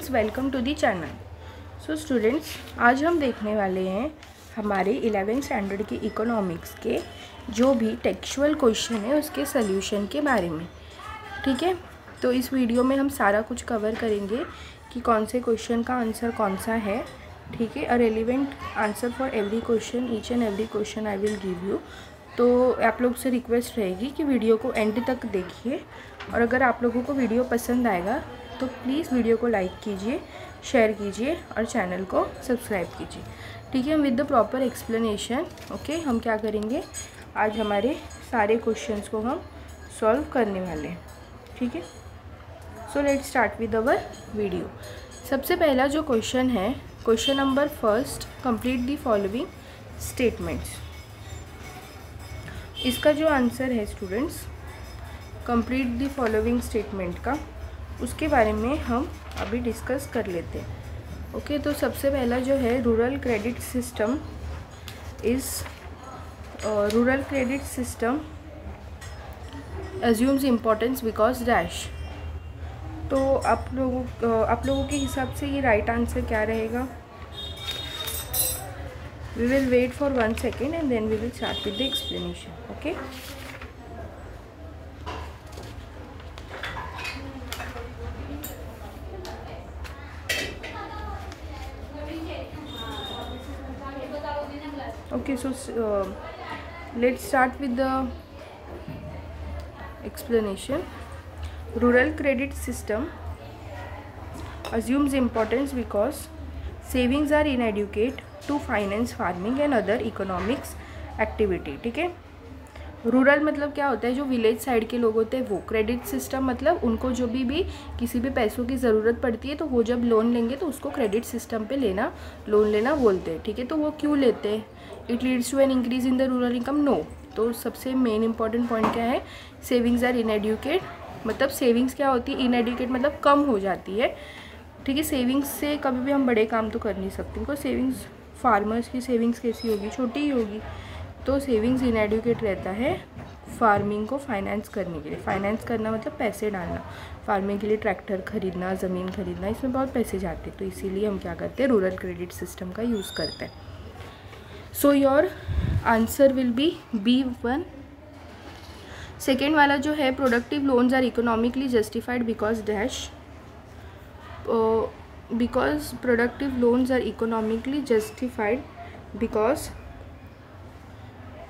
Students, welcome to the channel. So students, आज हम देखने वाले हैं हमारे 11th स्टैंडर्ड के इकोनॉमिक्स के जो भी टेक्सचुअल क्वेश्चन है उसके सोल्यूशन के बारे में। ठीक है, तो इस वीडियो में हम सारा कुछ कवर करेंगे कि कौन से क्वेश्चन का आंसर कौन सा है। ठीक है, a relevant answer for every question, each and every question I will give you. तो आप लोग से रिक्वेस्ट रहेगी कि वीडियो को एंड तक देखिए, और अगर आप लोगों को वीडियो पसंद आएगा तो प्लीज़ वीडियो को लाइक कीजिए, शेयर कीजिए और चैनल को सब्सक्राइब कीजिए। ठीक है, with the proper explanation. Okay, हम क्या करेंगे, आज हमारे सारे क्वेश्चंस को हम सॉल्व करने वाले हैं। ठीक है, so let start with our video. सबसे पहला जो क्वेश्चन है, question number first, complete the following statements. इसका जो आंसर है students, complete the following statement का, उसके बारे में हम अभी डिस्कस कर लेते हैं। ओके, तो सबसे पहला जो है, rural credit system assumes importance because dash। तो आप लोगों के हिसाब से ये राइट आंसर क्या रहेगा? We will wait for 1 second and then we will start with the explanation. Okay, okay, so let's start with the explanation. Rural credit system assumes importance because savings are inadequate to finance farming and other economics activity। ठीक है, rural मतलब क्या होता है, जो village side के लोग होते हैं वो। क्रेडिट सिस्टम मतलब उनको जो भी किसी भी पैसों की ज़रूरत पड़ती है तो वो जब लोन लेंगे तो उसको क्रेडिट सिस्टम पे लोन लेना बोलते हैं। ठीक है, तो वो क्यों लेते हैं? It leads to an increase in the rural income. No, तो सबसे मेन इंपॉर्टेंट पॉइंट क्या है, सेविंग्स आर इनएडुकेट। मतलब सेविंग्स क्या होती है, इनएडुकेट मतलब कम हो जाती है। ठीक है, सेविंग्स से कभी भी हम बड़े काम तो कर नहीं सकते, बिकॉज सेविंग्स, फार्मर्स की सेविंग्स कैसी होगी, छोटी ही होगी। तो सेविंग्स इनएडुकेट रहता है फार्मिंग को फाइनेंस करने के लिए। फाइनेंस करना मतलब पैसे डालना, फार्मिंग के लिए ट्रैक्टर खरीदना, ज़मीन खरीदना, इसमें बहुत पैसे जाते हैं। तो इसीलिए हम क्या करते हैं, रूरल क्रेडिट सिस्टम का यूज़ करते हैं। So your answer will be B1। Second वाला जो है, productive loans are economically justified because dash. Because productive loans are economically justified because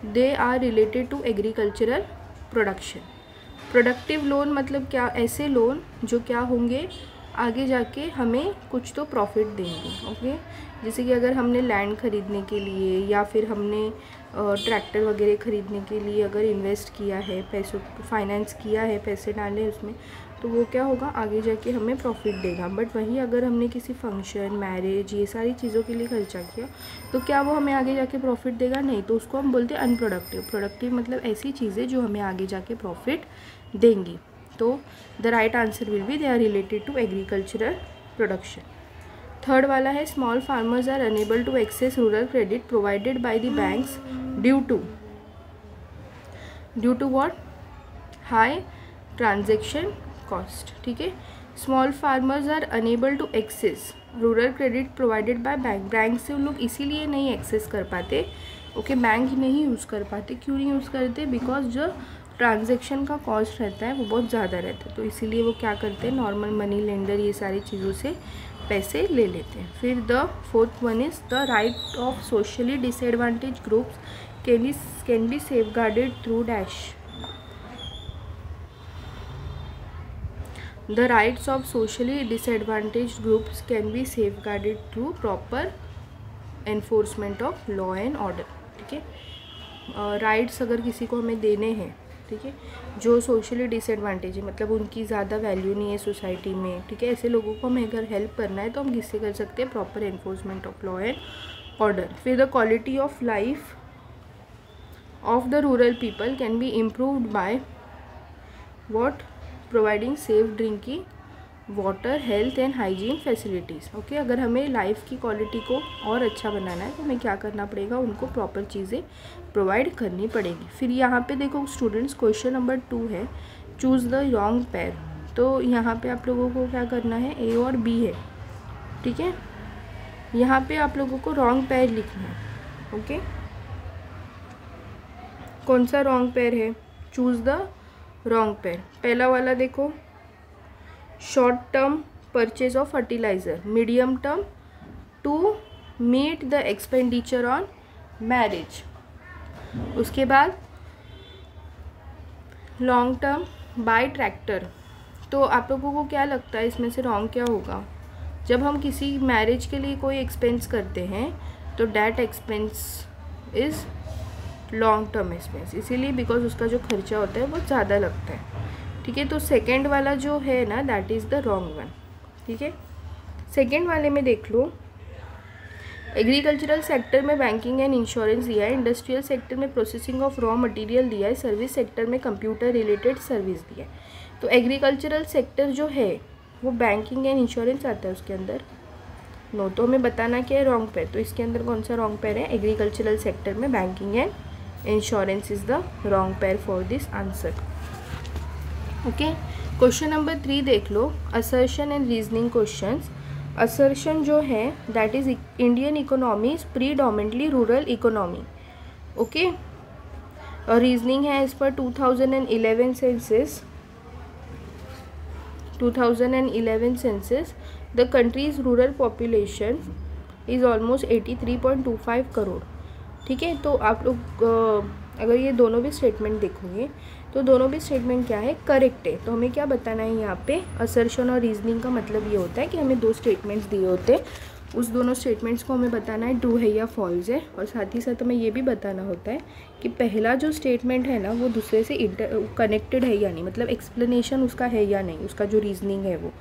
they are related to agricultural production. Productive loan मतलब क्या, ऐसे loan जो क्या होंगे, आगे जाके हमें कुछ तो प्रॉफिट देंगे। ओके, जैसे कि अगर हमने लैंड खरीदने के लिए या फिर हमने ट्रैक्टर वगैरह खरीदने के लिए अगर इन्वेस्ट किया है, पैसों फाइनेंस किया है, पैसे डाले उसमें, तो वो क्या होगा, आगे जाके हमें प्रॉफिट देगा। बट वही अगर हमने किसी फंक्शन, मैरिज, ये सारी चीज़ों के लिए खर्चा किया तो क्या वो हमें आगे जाके प्रॉफिट देगा? नहीं। तो उसको हम बोलते हैं अनप्रोडक्टिव। प्रोडक्टिव मतलब ऐसी चीज़ें जो हमें आगे जाके प्रॉफिट देंगी। तो the right answer will be they are related to agricultural production. Third वाला है, small farmers are unable to access rural credit provided by the banks due to what? High transaction cost. ठीक है, small farmers are unable to access rural credit provided by bank से उन लोग इसीलिए नहीं access कर पाते। ओके, बैंक ही नहीं यूज़ कर पाते। क्यों नहीं यूज़ करते? बिकॉज जो ट्रांजैक्शन का कॉस्ट रहता है वो बहुत ज़्यादा रहता है, तो इसीलिए वो क्या करते हैं, नॉर्मल मनी लेंडर, ये सारी चीज़ों से पैसे ले लेते हैं। फिर the fourth one is the right of socially disadvantage groups can be safeguarded through dash. The rights of socially disadvantaged groups can be safeguarded through proper enforcement of law and order। ठीक है, rights अगर किसी को हमें देने हैं, ठीक है, जो सोशली डिसएडवांटेज है, मतलब उनकी ज़्यादा वैल्यू नहीं है सोसाइटी में, ठीक है, ऐसे लोगों को हमें अगर हेल्प करना है तो हम किससे कर सकते हैं? Proper enforcement of law and order. फिर the quality of life of the rural people can be improved by what? Providing safe drinking water, health and hygiene facilities. Okay, अगर हमें लाइफ की क्वालिटी को और अच्छा बनाना है तो हमें क्या करना पड़ेगा, उनको प्रॉपर चीज़ें प्रोवाइड करनी पड़ेगी। फिर यहाँ पे देखो स्टूडेंट्स, क्वेश्चन नंबर 2 है, चूज़ द रॉन्ग पेयर। तो यहाँ पे आप लोगों को क्या करना है, ए और बी है, ठीक है, यहाँ पे आप लोगों को रॉन्ग पेयर लिखना है। ओके, कौन सा रॉन्ग पेयर है, चूज़ द रॉन्ग पेयर। पहला वाला देखो, short term purchase of fertiliser, medium term to meet the expenditure on marriage. उसके बाद लॉन्ग टर्म बाय ट्रैक्टर। तो आप लोगों को क्या लगता है इसमें से रॉन्ग क्या होगा? जब हम किसी मैरिज के लिए कोई एक्सपेंस करते हैं तो that expense is long term expense, इसीलिए बिकॉज उसका जो खर्चा होता है वो ज़्यादा लगता है। ठीक है, तो सेकेंड वाला जो है ना that is the wrong one. ठीक है, सेकेंड वाले में देख लो, एग्रीकल्चरल सेक्टर में बैंकिंग एंड इंश्योरेंस दिया है, इंडस्ट्रियल सेक्टर में प्रोसेसिंग ऑफ रॉ मटेरियल दिया है, सर्विस सेक्टर में कंप्यूटर रिलेटेड सर्विस दिया है। तो एग्रीकल्चरल सेक्टर जो है वो बैंकिंग एंड इंश्योरेंस आता है उसके अंदर, नो, तो हमें बताना क्या है रॉन्ग पेयर। तो इसके अंदर कौन सा रॉन्ग पेयर है, एग्रीकल्चरल सेक्टर में banking and insurance is the wrong pair for this answer. Okay, question number 3 देख लो, assertion and reasoning questions. Assertion जो है that is Indian economy is predominantly rural economy. Okay, और reasoning है as per 2011 census, 2011 census, the country's rural population is almost 83.25 crore. ठीक है, तो आप लोग अगर ये दोनों भी स्टेटमेंट देखोगे तो दोनों भी स्टेटमेंट क्या है, करेक्ट है। तो हमें क्या बताना है यहाँ पे, असर्शन और रीजनिंग का मतलब ये होता है कि हमें दो स्टेटमेंट्स दिए होते हैं, उस दोनों स्टेटमेंट्स को हमें बताना है ट्रू है या फॉल्स है, और साथ ही साथ हमें ये भी बताना होता है कि पहला जो स्टेटमेंट है ना वो दूसरे से कनेक्टेड है या नहीं, मतलब एक्सप्लेनेशन उसका है या नहीं, उसका जो रीजनिंग है वो।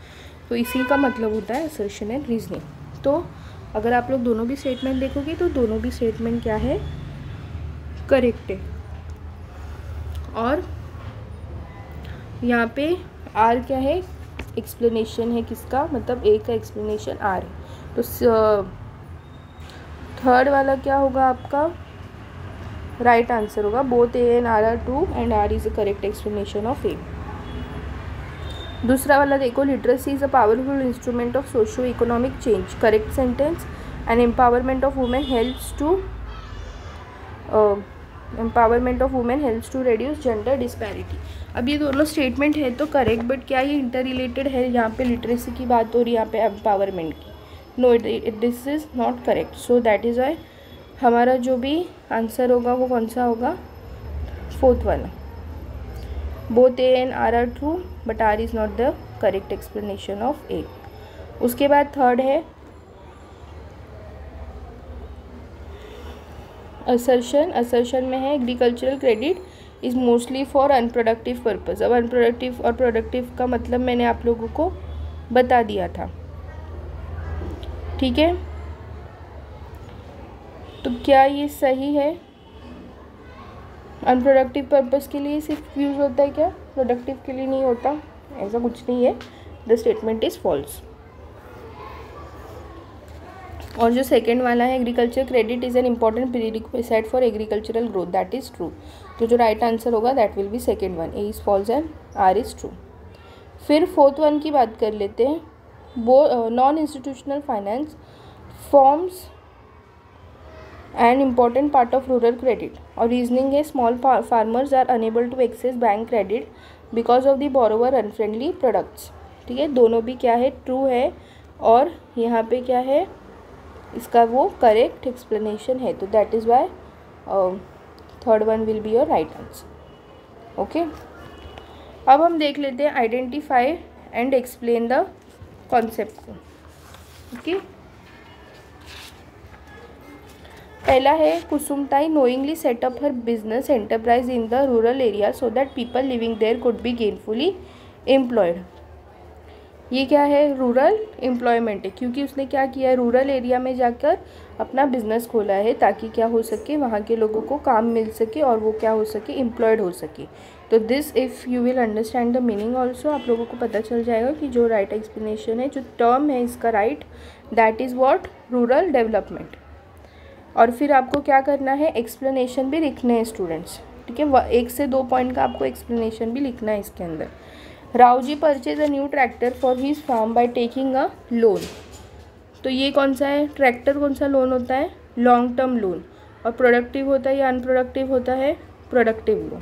तो इसी का मतलब होता है असर्शन एंड रीजनिंग। तो अगर आप लोग दोनों भी स्टेटमेंट देखोगे तो दोनों भी स्टेटमेंट क्या है, करेक्ट है। और यहाँ पे आर क्या है, एक्सप्लेनेशन है किसका, मतलब ए का एक्सप्लेनेशन आर है। तो थर्ड वाला क्या होगा आपका, राइट आंसर होगा, both A and R true and R is a correct explanation of A. दूसरा वाला देखो, literacy is a powerful instrument of socio economic change, correct sentence, and empowerment of women helps to reduce gender disparity. अब ये दोनों statement है तो correct, but क्या ये इंटर रिलेटेड है? यहाँ पे लिटरेसी की बात हो रही है, यहाँ पे एम्पावरमेंट की, no, this is not correct. So that is why हमारा जो भी आंसर होगा वो कौन सा होगा, फोर्थ वाला, both A and R true but R is not the correct explanation of A. उसके बाद थर्ड है असर्शन। असर्शन में है agricultural credit is mostly for unproductive purpose. अब अनप्रोडक्टिव और प्रोडक्टिव का मतलब मैंने आप लोगों को बता दिया था। ठीक है, तो क्या ये सही है? अनप्रोडक्टिव पर्पज़ के लिए सिर्फ यूज़ होता है क्या, प्रोडक्टिव के लिए नहीं होता? ऐसा कुछ नहीं है, द स्टेटमेंट इज़ फॉल्स। और जो सेकंड वाला है, agriculture credit is an important prerequisite for agricultural growth, that is true. तो जो राइट आंसर होगा that will be second one, A is false and R is true. फिर fourth one की बात कर लेते हैं, non institutional finance forms an important part of rural credit. और रीजनिंग है, small farmers are unable to access bank credit because of the borrower unfriendly products. ठीक है, दोनों भी क्या है, ट्रू है, और यहाँ पे क्या है, इसका वो करेक्ट एक्सप्लेनेशन है। तो that is why third one will be your right answer. Okay, अब हम देख लेते हैं identify and explain the concept को। ओके, पहला है, Kusumtai knowingly set up her business enterprise in the rural area so that people living there could be gainfully employed. ये क्या है, रूरल एम्प्लॉयमेंट है, क्योंकि उसने क्या किया है, रूरल एरिया में जाकर अपना बिजनेस खोला है ताकि क्या हो सके, वहाँ के लोगों को काम मिल सके और वो क्या हो सके, एम्प्लॉयड हो सके। तो this if you will understand the meaning also, आप लोगों को पता चल जाएगा कि जो राइट एक्सप्लेनेशन है, जो टर्म है इसका right, that is what, rural development. और फिर आपको क्या करना है, एक्सप्लेनेशन भी लिखने हैं स्टूडेंट्स। ठीक है, 1 से 2 पॉइंट का आपको एक्सप्लेनेशन भी लिखना है इसके अंदर। Raoji purchase a new tractor for his farm by taking a loan. तो ये कौन सा है, ट्रैक्टर कौन सा लोन होता है, लॉन्ग टर्म लोन, और प्रोडक्टिव होता है या अनप्रोडक्टिव होता है, प्रोडक्टिव लोन।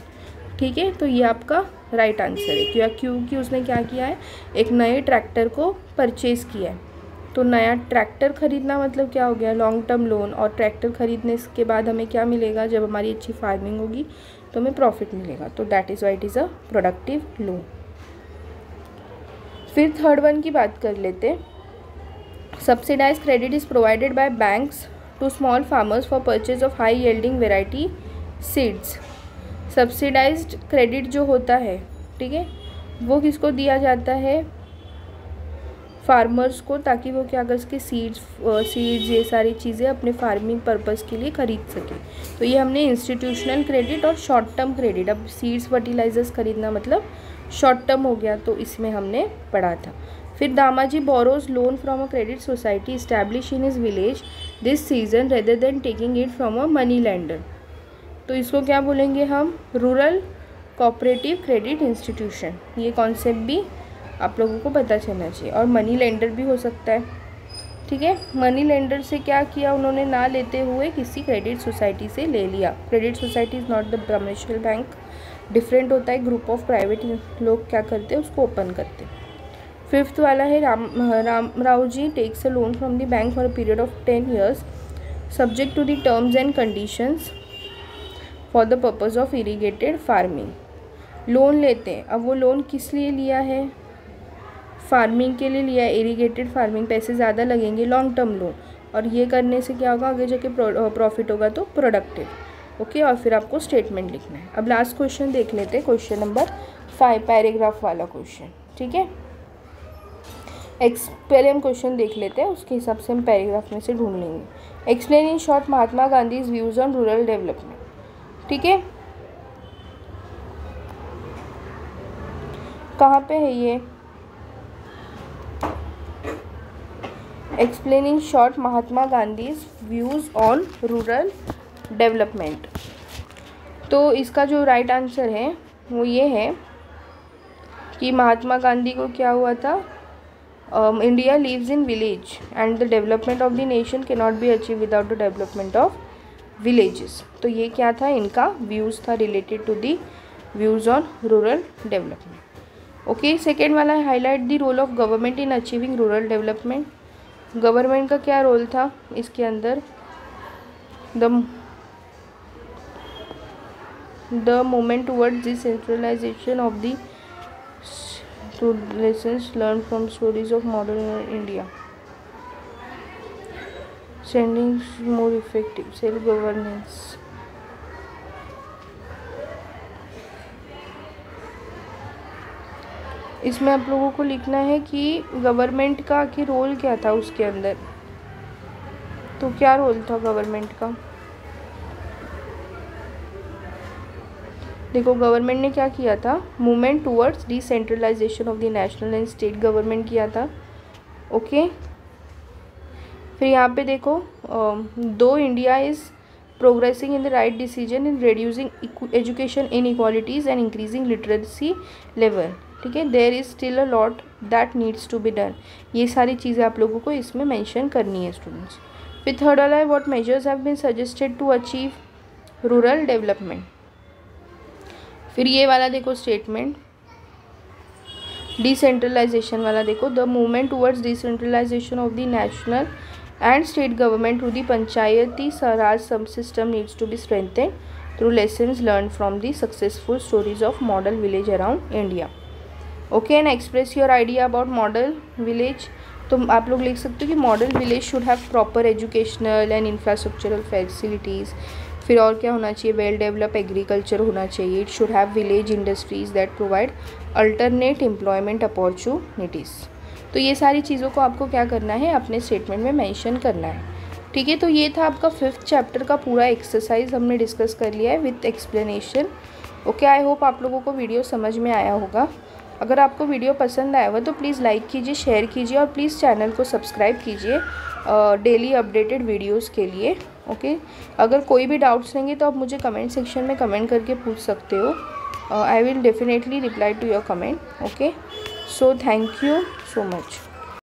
ठीक है, तो ये आपका राइट आंसर है। क्योंकि उसने क्या किया है, एक नए ट्रैक्टर को परचेज़ किया है। तो नया ट्रैक्टर खरीदना मतलब क्या हो गया, लॉन्ग टर्म लोन। और ट्रैक्टर खरीदने के बाद हमें क्या मिलेगा, जब हमारी अच्छी फार्मिंग होगी तो हमें प्रॉफिट मिलेगा। तो that is why it is a productive loan. फिर थर्ड वन की बात कर लेते हैं। Subsidise credit is provided by banks to small farmers for purchase of high yielding variety seeds. Subsidised credit जो होता है, ठीक है, वो किसको दिया जाता है, फार्मर्स को, ताकि वो क्या कर सके, सीड्स ये सारी चीज़ें अपने फार्मिंग पर्पज़ के लिए खरीद सके। तो ये हमने इंस्टीट्यूशनल क्रेडिट और शॉर्ट टर्म क्रेडिट, अब सीड्स फर्टिलाइजर्स खरीदना मतलब शॉर्ट टर्म हो गया, तो इसमें हमने पढ़ा था। फिर Damaji borrows loan from a credit society establish in his village this season rather than taking it from a money lender. तो इसको क्या बोलेंगे हम, रूरल कोऑपरेटिव क्रेडिट इंस्टीट्यूशन। ये कॉन्सेप्ट भी आप लोगों को पता चलना चाहिए। और मनी लेंडर भी हो सकता है, ठीक है। मनी लेंडर से क्या किया उन्होंने, ना लेते हुए किसी क्रेडिट सोसाइटी से ले लिया। Credit society is not the commercial bank, different होता है। ग्रुप ऑफ प्राइवेट लोग क्या करते हैं, उसको ओपन करते हैं। फिफ्थ वाला है Rao ji takes a loan from the bank for a period of 10 years subject to the terms and conditions for the purpose of irrigated farming. Loan लेते हैं, अब वो लोन किस लिए लिया है, फार्मिंग के लिए लिया है, इरीगेटेड फार्मिंग, पैसे ज़्यादा लगेंगे, लॉन्ग टर्म लोन। और ये करने से क्या होगा, आगे जाके प्रॉफिट होगा, तो प्रोडक्टिव। ओके, और फिर आपको स्टेटमेंट लिखना है। अब लास्ट क्वेश्चन देख लेते हैं, क्वेश्चन नंबर 5, पैराग्राफ वाला क्वेश्चन, ठीक है। पहले हम क्वेश्चन देख लेते हैं, उसके हिसाब से हम पैराग्राफ में से ढूंढ लेंगे। Explain in short Mahatma Gandhi's views on rural development, ठीक है। कहाँ पे है ये, explain in short Mahatma Gandhi's views on rural development. तो इसका जो राइट आंसर है वो ये है कि महात्मा गांधी को क्या हुआ था, India lives in village and the development of the nation can not be achieve without the development of villages. तो ये क्या था, इनका व्यूज़ था related to the views on rural development. Okay, second वाला है highlight the role of government in achieving rural development. Government का क्या रोल था इसके अंदर, the movement towards decentralisation of the lessons learned from stories of modern India, sending more effective self governance। इसमें आप लोगों को लिखना है कि गवर्नमेंट का आखिर रोल क्या था उसके अंदर। तो क्या रोल था गवर्नमेंट का, देखो गवर्नमेंट ने क्या किया था, movement towards decentralisation of the national and state government किया था। ओके, फिर यहाँ पे देखो, though India is progressing in the right decision in reducing education inequalities and increasing literacy level, ठीक है, there is still a lot that needs to be done. ये सारी चीज़ें आप लोगों को इसमें मेंशन करनी है स्टूडेंट्स। फिर थर्ड वाला है what measures have been suggested to achieve rural development. फिर ये वाला देखो स्टेटमेंट, डिसेंट्रलाइजेशन वाला देखो, the movement towards decentralisation of the national and state government through the Panchayati Raj system needs to be strengthened through lessons learn from the successful stories of model village around India. Okay, and express your idea about model village. तो आप लोग लिख सकते हो कि model village should have proper educational and infrastructural facilities. फिर और क्या होना चाहिए, वेल डेवलप एग्रीकल्चर होना चाहिए। It should have village industries that provide alternate employment opportunities. तो ये सारी चीज़ों को आपको क्या करना है, अपने स्टेटमेंट में मेंशन करना है, ठीक है। तो ये था आपका 5th चैप्टर का पूरा एक्सरसाइज हमने डिस्कस कर लिया है with explanation. Okay, I hope आप लोगों को वीडियो समझ में आया होगा। अगर आपको वीडियो पसंद आया हुआ तो प्लीज़ लाइक कीजिए, शेयर कीजिए और प्लीज़ चैनल को सब्सक्राइब कीजिए डेली अपडेटेड वीडियोस के लिए। ओके, अगर कोई भी डाउट्स रहेंगे तो आप मुझे कमेंट सेक्शन में कमेंट करके पूछ सकते हो। I will definitely reply to your comment. Okay, so thank you so much.